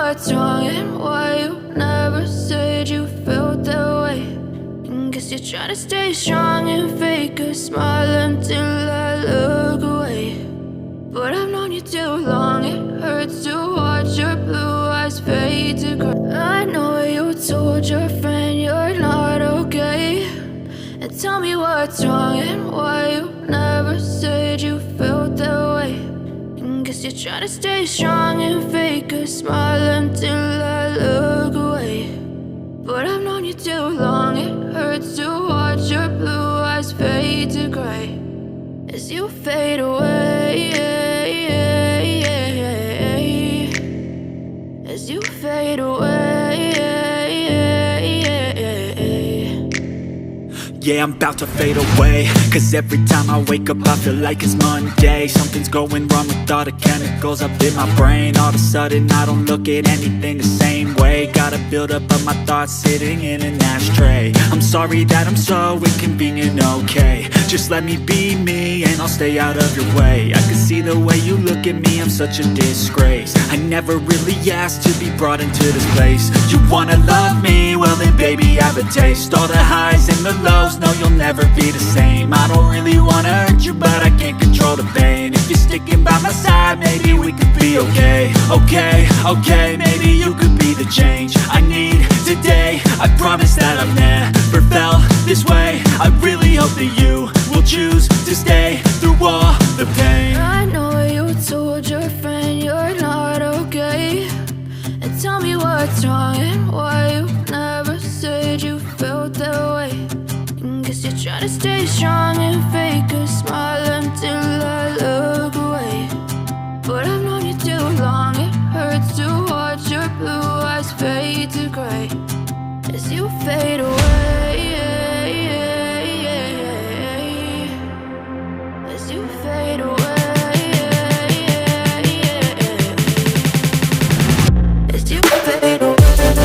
what's wrong and why you never said you felt that way. And guess you're trying to stay strong and fake a smile until I look away. But I've known you too long, it hurts to watch your blue eyes fade to gray. I know you told your friend you're not okay, and tell me what's wrong and why you never said you felt that way. And guess you're trying to stay strong and fake a smile until I look away. But I've known you too long, it hurts to watch your blue eyes fade to gray as you fade away, as you fade away. Yeah, I'm about to fade away, cause every time I wake up I feel like it's Monday. Something's going wrong with all the chemicals up in my brain. All of a sudden I don't look at anything the same way. Got a buildup of my thoughts sitting in an ashtray. I'm sorry that I'm so inconvenient, okay. Just let me be me and I'll stay out of your way. I can see the way you look at me, I'm such a disgrace. I never really asked to be brought into this place. You wanna love me? Well then baby I have a taste. All the highs and the lows, no you'll never be the same. I don't really wanna hurt you but I can't control the pain. If you're sticking by my side maybe we could be okay. Okay, maybe you could be the change I need today. I promise that I've never felt this way. I really hope that you will choose to stay through all the pain. I know you told your friend you're not okay, and tell me what's wrong and why you never said you felt that way. And guess you're trying to stay strong and fake a smile until I look away. But I've known you too long, it hurts to watch your blue eyes fade to gray as you fade away, as you fade away, as you fade away.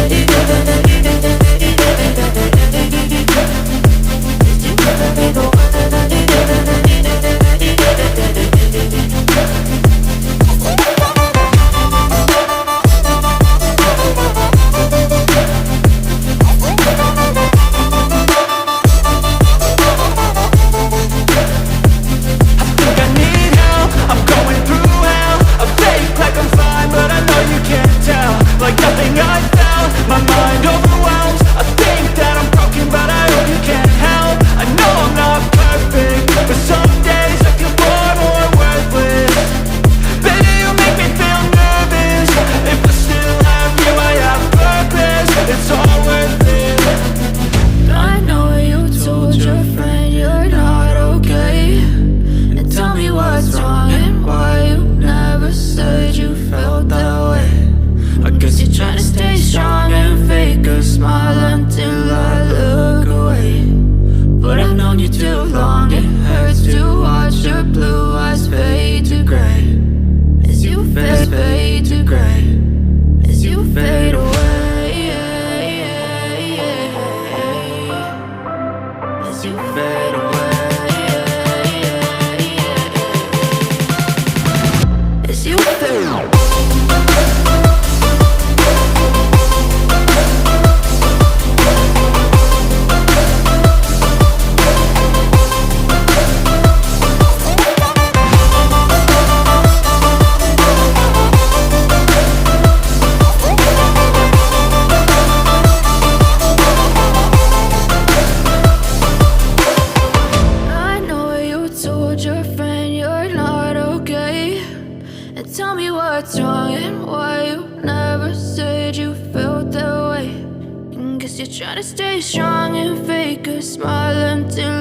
Try to stay strong and fake a smile until